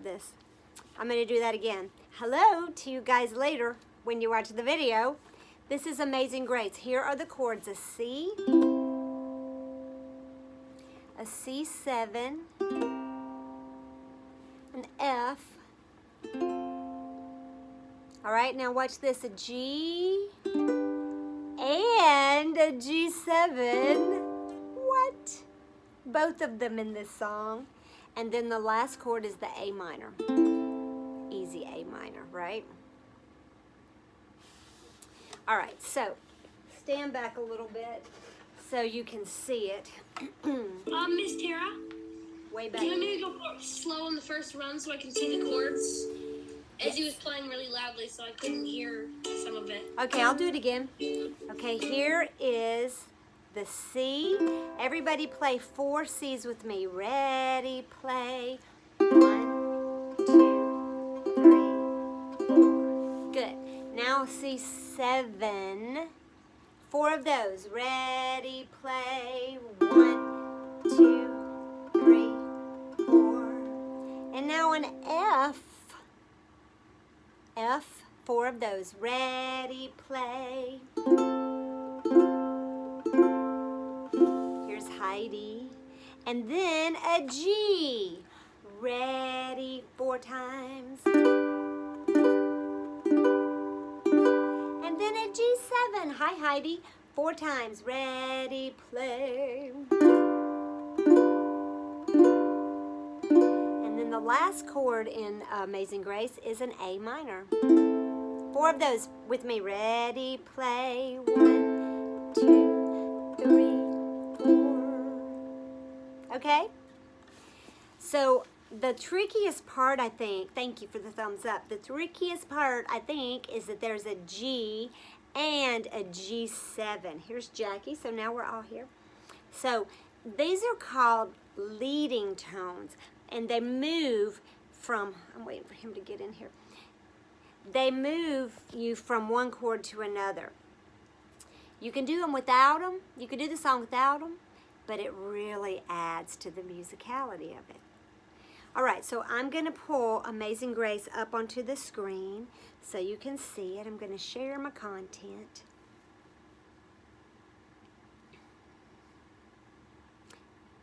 this. I'm going to do that again. Hello to you guys later when you watch the video. This is Amazing Grace. Here are the chords: a C, a C7, an F. All right, now watch this: a G and a G7. What? Both of them in this song. And then the last chord is the A minor. Easy A minor, right? All right, so stand back a little bit so you can see it. Miss Tara? Way back. Do you want me to go slow on the first run so I can see the chords? As he was playing really loudly, so I couldn't hear some of it. Okay, I'll do it again. Okay, here is the C. Everybody play 4 C's with me. Ready, play. 1, 2, 3, 4. Good. Now C7. 4 of those. Ready, play. 1, 2, 3, 4. And now an F. F, 4 of those. Ready, play. Here's Heidi. And then a G. Ready, 4 times. And then a G7. Hi, Heidi. 4 times. Ready, play. The last chord in Amazing Grace is an A minor. 4 of those with me. Ready, play. 1, 2, 3, 4. Okay? So the trickiest part, I think, thank you for the thumbs up. The trickiest part, I think, is that there's a G and a G7. Here's Jackie, so now we're all here. So these are called leading tones. And they move from, I'm waiting for him to get in here. They move you from one chord to another. You can do them without them. You can do the song without them, but it really adds to the musicality of it. All right, so I'm going to pull Amazing Grace up onto the screen so you can see it. I'm going to share my content.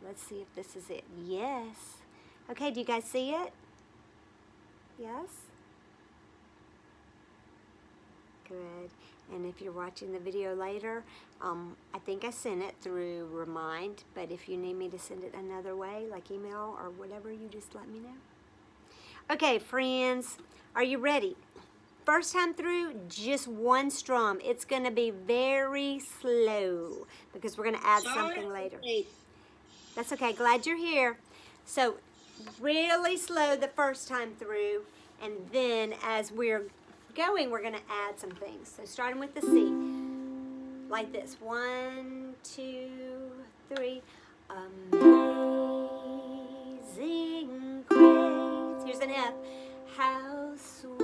Let's see if this is it. Yes. Okay, do you guys see it? Yes? Good. And if you're watching the video later, I think I sent it through Remind, but if you need me to send it another way, like email or whatever, you just let me know. Okay, friends, are you ready? First time through, just 1 strum. It's going to be very slow because we're going to add something later. That's okay. Glad you're here. So, really slow the first time through, and then as we're going, we're going to add some things. So starting with the C, like this. 1, 2, 3. Amazing grace. Here's an F. How sweet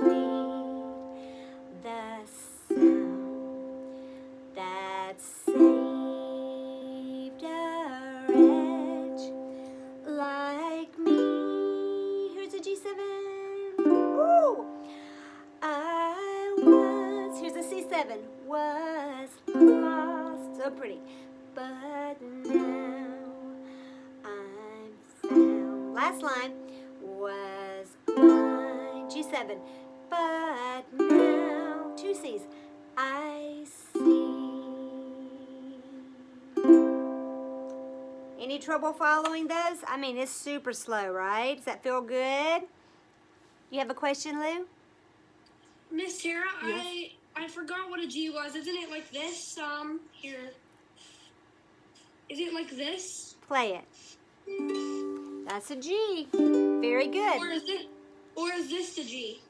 the sound that saved a wretch like me. Here's a G7. Woo! I was, here's a C7, was lost. So pretty. But now I'm found. Last line was mine. G7. But now, 2 C's. I see. Any trouble following those? I mean, it's super slow, right? Does that feel good? You have a question, Lou? Miss Tara, Yes. I forgot what a G was. Isn't it like this? Here. Is it like this? Play it. That's a G. Very good. Or is this the G?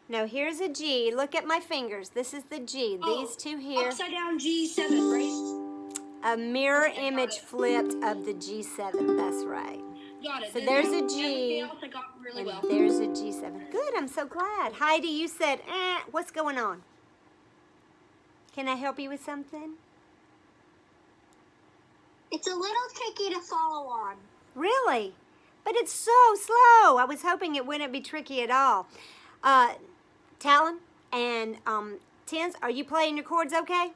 No, here's a G. Look at my fingers. This is the G. These two here. Upside down G7, right? A mirror image flipped of the G7. That's right. Got it. So there's a G. Everything else I got really And well. there's a G7. Good, I'm so glad. Heidi, you said, what's going on? Can I help you with something? It's a little tricky to follow on. Really? But it's so slow. I was hoping it wouldn't be tricky at all. Talon and Tins, are you playing your chords okay?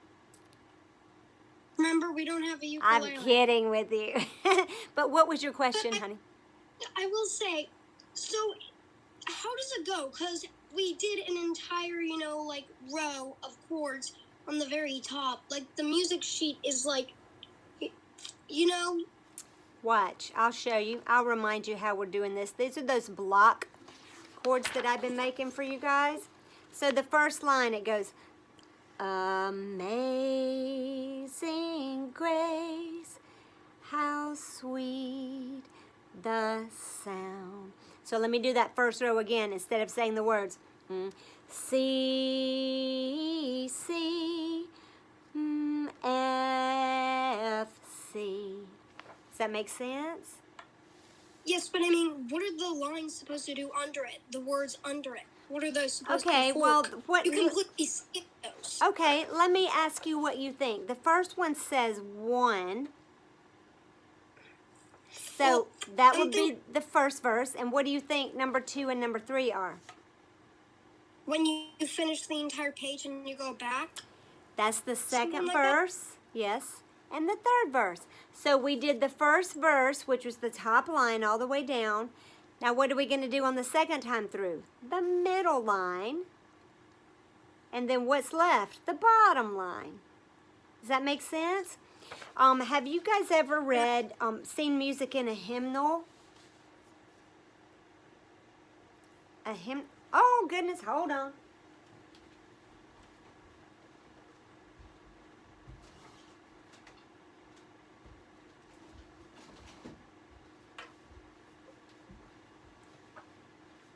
Remember, we don't have a ukulele. I'm kidding with you. But what was your question, honey? I will say, so how does it go? Because we did an entire, like row of chords on the very top. Like the music sheet is like, Watch, I'll show you. I'll remind you how we're doing this. These are those block chords that I've been making for you guys. So the first line, it goes, Amazing grace, how sweet the sound. So let me do that first row again instead of saying the words. C, C, F, C. Does that make sense? Yes, but I mean, what are the lines supposed to do under it? The words under it. What are those supposed to do? Okay, well, what you completely skip those. Okay, let me ask you what you think. The first one says 1. So that would be the first verse. And what do you think number 2 and number 3 are? When you finish the entire page and you go back? That's the second verse. Yes. And the third verse. So we did the first verse, which was the top line all the way down. Now what are we going to do on the second time through? The middle line. And then what's left? The bottom line. Does that make sense? Have you guys ever read, seen music in a hymnal? A hymn? Oh, goodness, hold on.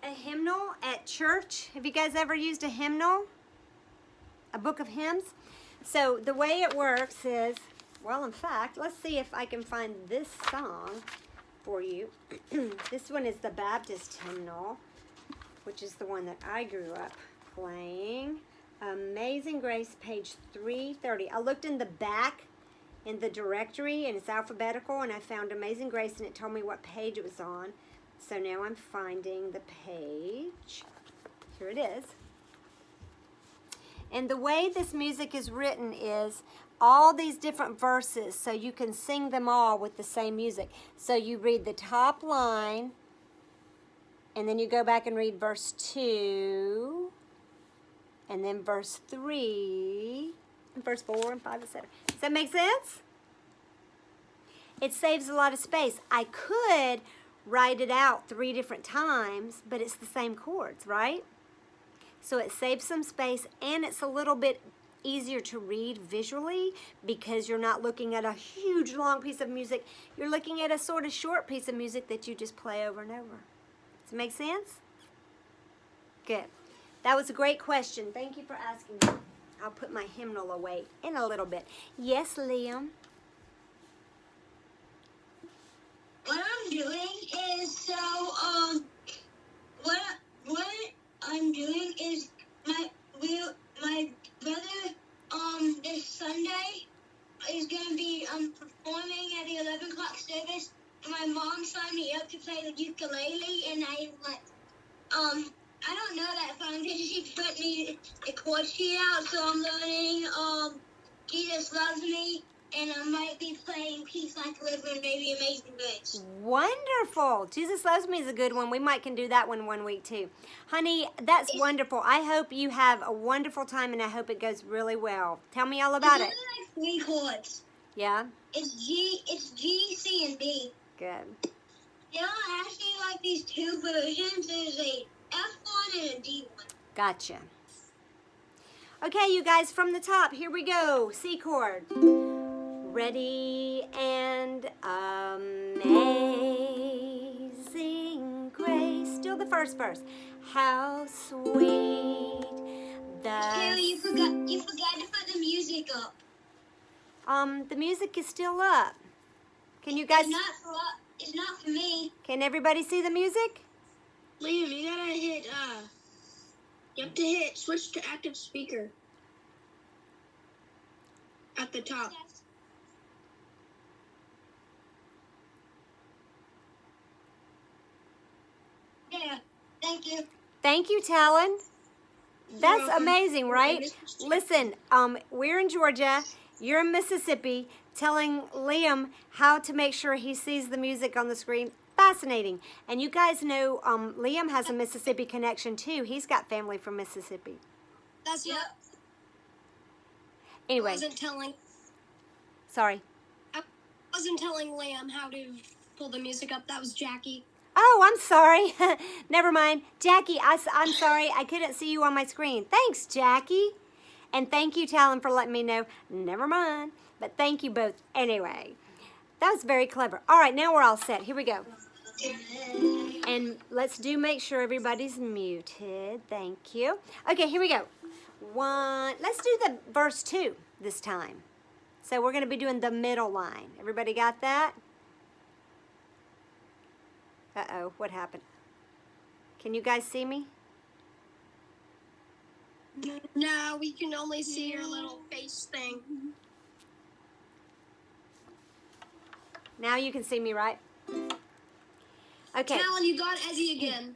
A hymnal at church? Have you guys ever used a hymnal? A book of hymns? So the way it works is, well, in fact, let's see if I can find this song for you. This one is the Baptist hymnal, which is the one that I grew up playing. Amazing Grace, page 330. I looked in the back in the directory, and it's alphabetical, and I found Amazing Grace, and it told me what page it was on. So now I'm finding the page. Here it is. And the way this music is written is all these different verses, so you can sing them all with the same music. So you read the top line, and then you go back and read verse 2, and then verse 3, and verse 4, and 5, etc. Does that make sense? It saves a lot of space. I could write it out 3 different times, but it's the same chords, right? So it saves some space, and it's a little bit easier to read visually because you're not looking at a huge long piece of music. You're looking at a sort of short piece of music that you just play over and over. Does it make sense? Good. That was a great question. Thank you for asking me. I'll put my hymnal away in a little bit. Yes, Liam? What I'm doing is what I'm doing is my brother this Sunday is gonna be performing at the 11 o'clock service. My mom signed me up to play the ukulele, and I don't know that foundation. She put me a chord sheet out, so I'm learning Jesus Loves Me, and I might be playing Peace Like a River and maybe Amazing Grace. Wonderful. Jesus Loves Me is a good one. We might can do that one week too. Honey, that's wonderful. I hope you have a wonderful time, and I hope it goes really well. Tell me all about it. It's only like 3 chords. Yeah? It's G, C, and B. Good. There are actually like these 2 versions. There's a F1 and a D1. Gotcha. Okay, you guys, from the top, here we go. C chord. Ready and amazing grace. Still the first verse. How sweet the... Carrie, you forgot to put the music up. The music is still up. Can you guys... It's not for me. Can everybody see the music? Liam, you gotta hit, you have to hit switch to active speaker. At the top. Thank you. Thank you, Talon. That's welcome. amazing, right? Listen, we're in Georgia. You're in Mississippi, telling Liam how to make sure he sees the music on the screen. Fascinating. And you guys know Liam has a Mississippi connection too. He's got family from Mississippi. That's Yep. I Anyway, sorry. wasn't telling Liam how to pull the music up. That was Jackie. Oh, I'm sorry. Never mind. Jackie, I'm sorry. I couldn't see you on my screen. Thanks, Jackie. And thank you, Talon, for letting me know. Never mind. But thank you both anyway. That was very clever. All right, now we're all set. Here we go. And let's make sure everybody's muted. Thank you. Okay, here we go. Let's do the verse 2 this time. So we're going to be doing the middle line. Everybody got that? Uh-oh, what happened? Can you guys see me? No, we can only see your little face thing. Now you can see me, right? Okay. Talon, you got Ezzy again.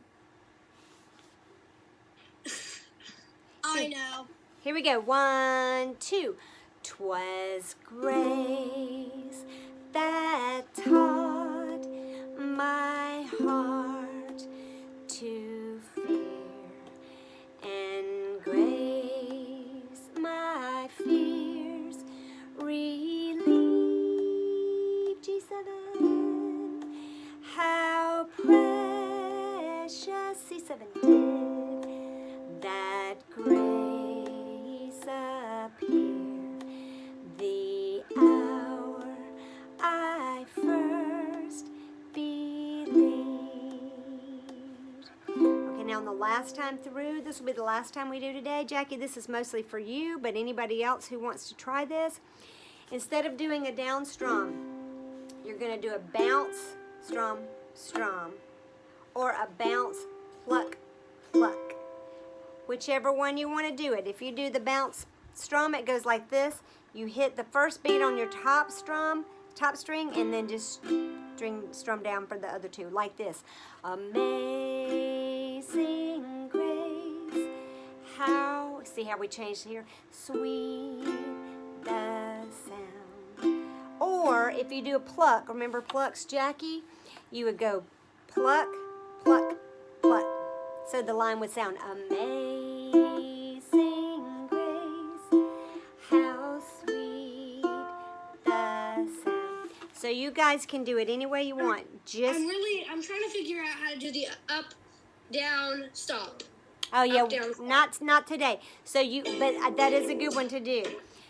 I know. Here we go. 1, 2. 'Twas grace that taught my heart to fear, and grace my fears relieved. G7. How precious C7 did that grace appear, the hour I first believed. Okay, now on the last time through, this will be the last time we do today. Jackie, this is mostly for you, but anybody else who wants to try this, instead of doing a down strum, you're going to do a bounce, strum, strum, or a bounce, pluck, pluck. Whichever one you want to do it. If you do the bounce strum, it goes like this. You hit the first beat on your top string, and then just strum down for the other two, like this. Amazing grace, how, see how we changed here? Sweet the sound. Or if you do a pluck, remember plucks, Jackie? You would go pluck, pluck, pluck. So the line would sound amazing grace, how sweet the sound. So you guys can do it any way you want. I'm trying to figure out how to do the up, down, stop. Oh yeah, Up, down, stop. not today. So but that is a good one to do.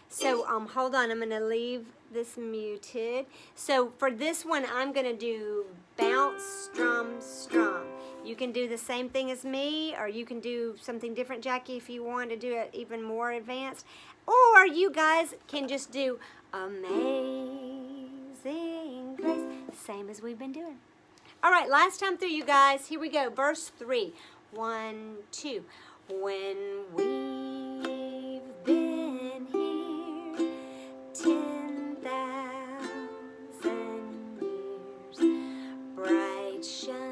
So hold on, I'm gonna leave this muted. So for this one, I'm gonna do bounce, strum, strum. You can do the same thing as me, or you can do something different, Jackie, if you want to do it even more advanced. Or you guys can just do amazing grace, same as we've been doing. All right, last time through, you guys. Here we go. Verse 3. 1, 2. When we've been here 10,000 years, bright shining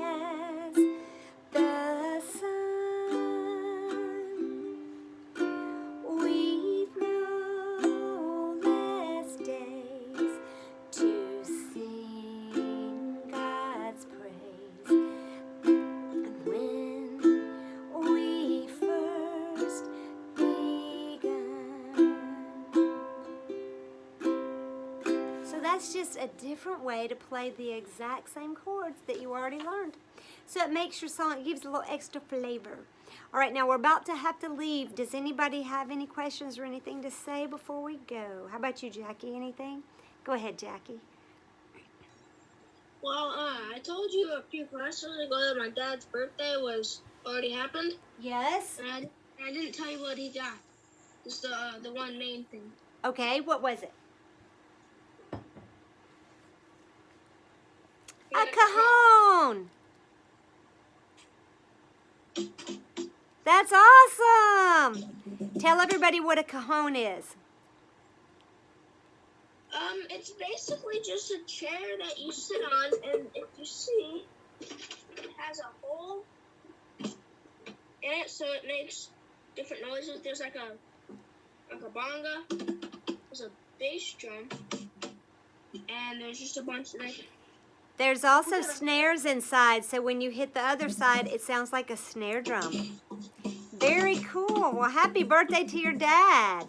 as the sun, we've no less days to sing God's praise. And when we first begun. So that's just a different way to play the exact same chords that you already learned. So it makes your song, it gives a little extra flavor. All right, now we're about to have to leave. Does anybody have any questions or anything to say before we go? How about you, Jackie? Anything? Go ahead, Jackie. Well, I told you a few questions ago that my dad's birthday was already happened, Yes. and I didn't tell you what he got. Just the one main thing. Okay, what was it? A cajon! That's awesome! Tell everybody what a cajon is. It's basically just a chair that you sit on, and if you see, so it makes different noises. There's like a bonga, there's a bass drum, and there's just a bunch of like. There's also snares inside, so when you hit the other side, it sounds like a snare drum. Very cool. Well, happy birthday to your dad.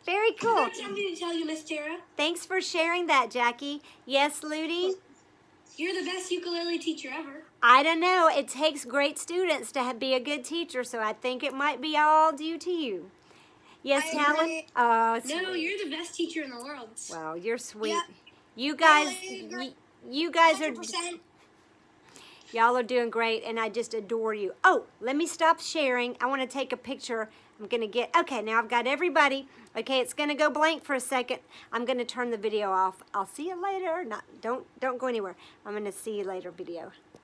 Very cool. I got something to tell you, Miss Tara. Thanks for sharing that, Jackie. Yes, Ludi? You're the best ukulele teacher ever. I don't know. It takes great students to be a good teacher, so I think it might be all due to you. Yes, I Talon? agree. Oh, sweet. No, you're the best teacher in the world. Well, you're sweet. Yep. You guys, I agree. you guys are, 100%. y'all are doing great, and I just adore you. Oh, let me stop sharing. I want to take a picture. I'm going to get, okay, now I've got everybody. Okay, it's going to go blank for a second. I'm going to turn the video off. I'll see you later. Don't go anywhere. I'm going to see you later video.